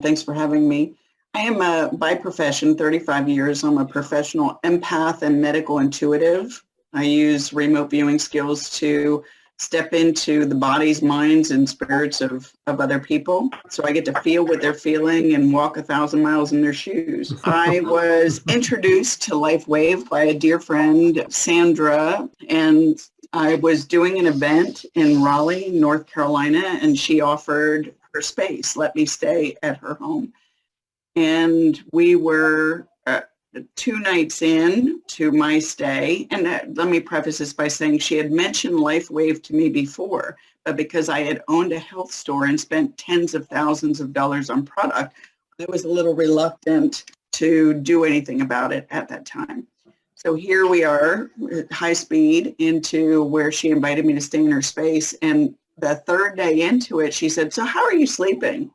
Thanks for having me. I am by profession, 35 years, I'm a professional empath and medical intuitive. I use remote viewing skills to step into the bodies, minds, and spirits of other people. So I get to feel what they're feeling and walk 1,000 miles in their shoes. I was introduced to LifeWave by a dear friend, Sandra, and I was doing an event in Raleigh, North Carolina, and she offered her space, let me stay at her home. And we were 2 nights in to my stay. And let me preface this by saying she had mentioned LifeWave to me before, but because I had owned a health store and spent tens of thousands of dollars on product, I was a little reluctant to do anything about it at that time. So here we are at high speed into where she invited me to stay in her space. And the 3rd day into it, she said, "So how are you sleeping?"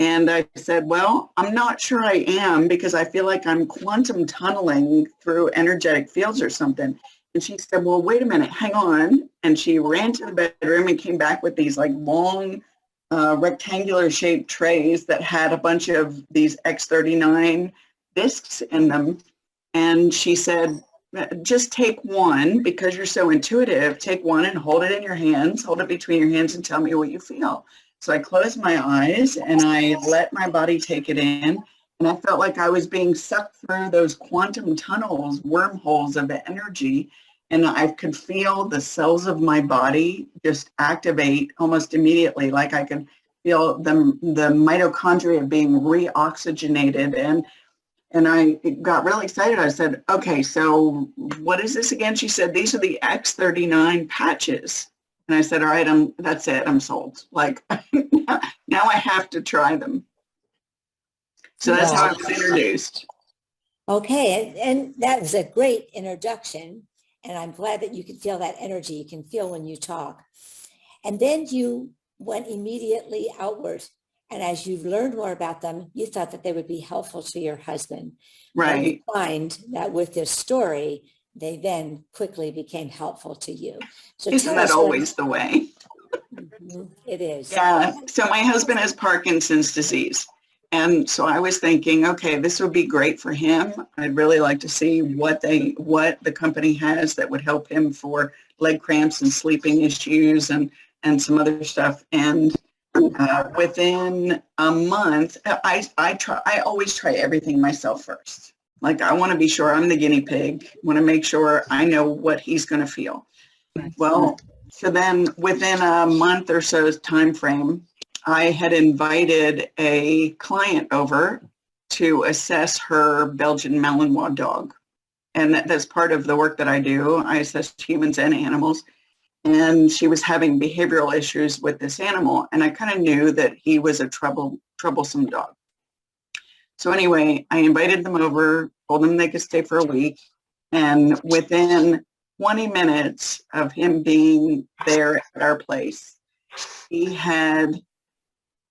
And I said, "Well, I'm not sure I am because I feel like I'm quantum tunneling through energetic fields or something." And she said, "Well, wait a minute, hang on." And she ran to the bedroom and came back with these like long rectangular shaped trays that had a bunch of these X39 discs in them. And she said, "Just take one because you're so intuitive. Take one and hold it in your hands, hold it between your hands and tell me what you feel." So I closed my eyes and I let my body take it in. And I felt like I was being sucked through those quantum tunnels, wormholes of energy. And I could feel the cells of my body just activate almost immediately. Like I could feel the mitochondria being reoxygenated. And I got really excited. I said, "Okay, so what is this again?" She said, "These are the X39 patches." And I said, "All right, that's it. I'm sold. Like now I have to try them." So that's how I was introduced. Okay, and that was a great introduction. And I'm glad that you can feel that energy. You can feel when you talk. And then you went immediately outward. And as you've learned more about them, you thought that they would be helpful to your husband. Right. And you find that with this story, they then quickly became helpful to you. So isn't that always the way? It is. Yeah. So my husband has Parkinson's disease. And so I was thinking, okay, this would be great for him. I'd really like to see what the company has that would help him for leg cramps and sleeping issues and some other stuff. And within a month, I always try everything myself first. Like I want to be sure I'm the guinea pig, want to make sure I know what he's going to feel. Well, so then within a month or so's time frame, I had invited a client over to assess her Belgian Malinois dog. And that's part of the work that I do. I assess humans and animals. And she was having behavioral issues with this animal. And I kind of knew that he was a troublesome dog. So anyway, I invited them over, told them they could stay for a week. And within 20 minutes of him being there at our place, he had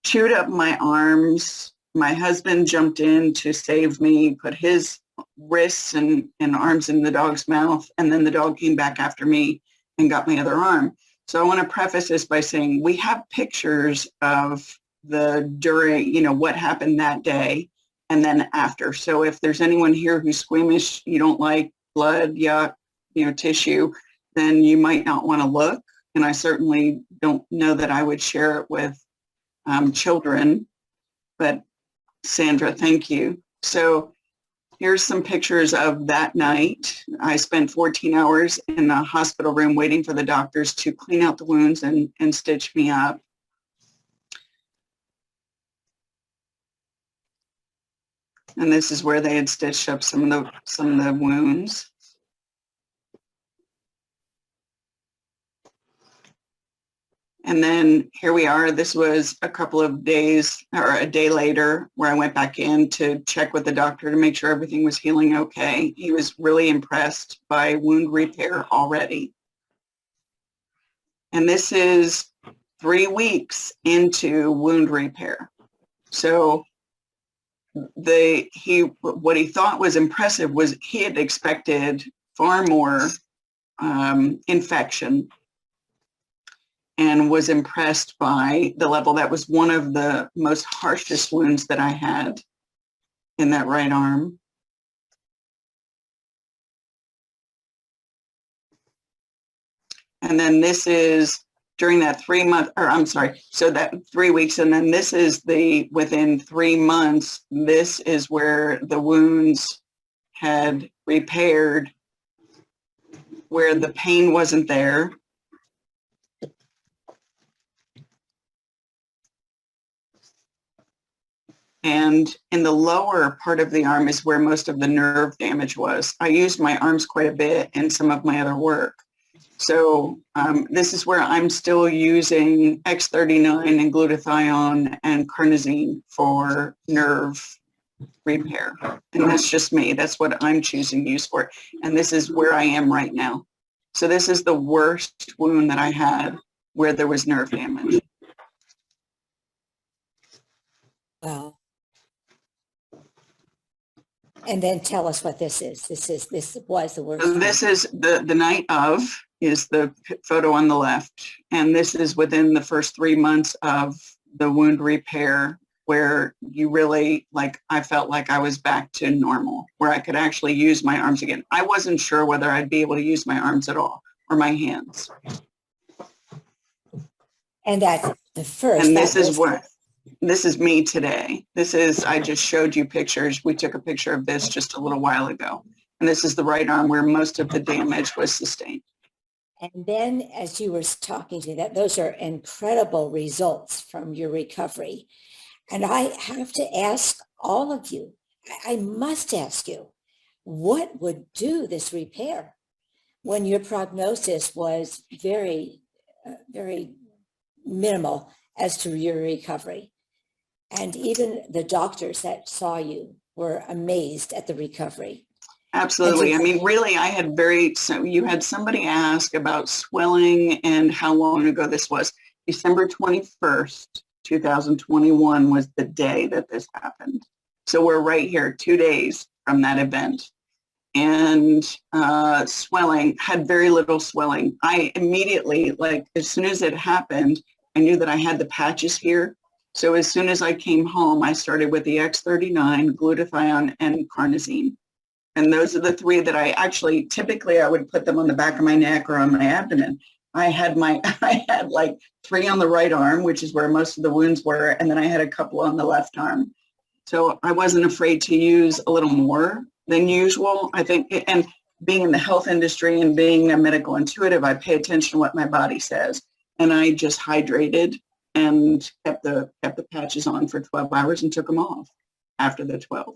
chewed up my arms. My husband jumped in to save me, put his wrists and arms in the dog's mouth. And then the dog came back after me and got my other arm. So I want to preface this by saying we have pictures of what happened that day and then after. So if there's anyone here who's squeamish, you don't like blood, yuck, tissue, then you might not want to look. And I certainly don't know that I would share it with children, but Sandra, thank you. So here's some pictures of that night. I spent 14 hours in the hospital room waiting for the doctors to clean out the wounds and stitch me up. And this is where they had stitched up some of the wounds. And then here we are. This was a couple of days or a day later where I went back in to check with the doctor to make sure everything was healing okay. He was really impressed by wound repair already. And this is 3 weeks into wound repair. So what he thought was impressive was he had expected far more infection. and was impressed by the level. That was one of the most harshest wounds that I had in that right arm. And then this is during that 3 month, or I'm sorry, so that 3 weeks. And then this is the, within 3 months, this is where the wounds had repaired, where the pain wasn't there. And in the lower part of the arm is where most of the nerve damage was. I used my arms quite a bit in some of my other work. So this is where I'm still using X39 and glutathione and carnosine for nerve repair. And that's just me. That's what I'm choosing to use for. And this is where I am right now. So this is the worst wound that I had where there was nerve damage. Wow. And then tell us what this is. This was the worst. So this is the night of, is the photo on the left. And this is within the first 3 months of the wound repair, where you really, like, I felt like I was back to normal, where I could actually use my arms again. I wasn't sure whether I'd be able to use my arms at all, or my hands. And that's the first. And this is what, this is me today. This is, I just showed you pictures. We took a picture of this just a little while ago. And this is the right arm where most of the damage was sustained. And then as you were talking to that, those are incredible results from your recovery. And I have to ask all of you, I must ask you, what would do this repair when your prognosis was very, very minimal as to your recovery? And even the doctors that saw you were amazed at the recovery. Absolutely. I mean, really, I had so you had somebody ask about swelling and how long ago this was. December 21st, 2021 was the day that this happened. So we're right here, 2 days from that event. And swelling, had very little swelling. I immediately, like, as soon as it happened, I knew that I had the patches here. So as soon as I came home, I started with the X39, glutathione, and carnosine. And those are the three that I actually, typically I would put them on the back of my neck or on my abdomen. I had like 3 on the right arm, which is where most of the wounds were. And then I had a couple on the left arm. So I wasn't afraid to use a little more than usual. I think, and being in the health industry and being a medical intuitive, I pay attention to what my body says. And I just hydrated and kept the patches on for 12 hours and took them off after the 12.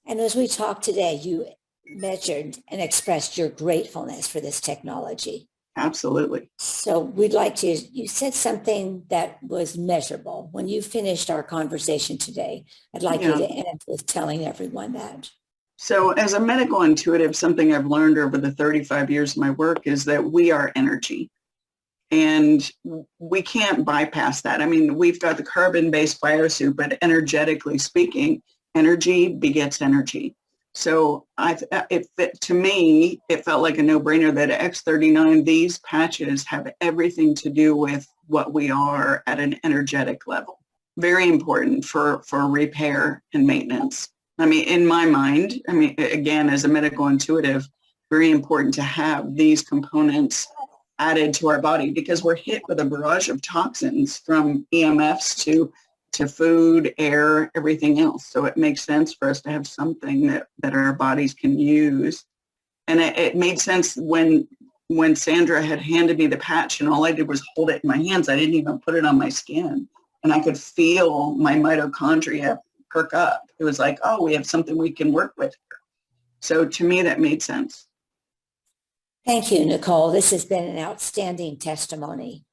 And as we talked today, you measured and expressed your gratefulness for this technology. Absolutely. So we'd like to, you said something that was measurable. When you finished our conversation today, I'd like you to end with telling everyone that. So as a medical intuitive, something I've learned over the 35 years of my work is that we are energy. And we can't bypass that. I mean, we've got the carbon-based biosuit, but energetically speaking, energy begets energy. So to me, it felt like a no-brainer that X39, these patches have everything to do with what we are at an energetic level. Very important for repair and maintenance. I mean, in my mind, I mean, again, as a medical intuitive, very important to have these components added to our body because we're hit with a barrage of toxins from EMFs to food, air, everything else. So it makes sense for us to have something that our bodies can use. And it made sense when Sandra had handed me the patch and all I did was hold it in my hands. I didn't even put it on my skin. And I could feel my mitochondria perk up. It was like, oh, we have something we can work with here. So to me, that made sense. Thank you, Nicole. This has been an outstanding testimony.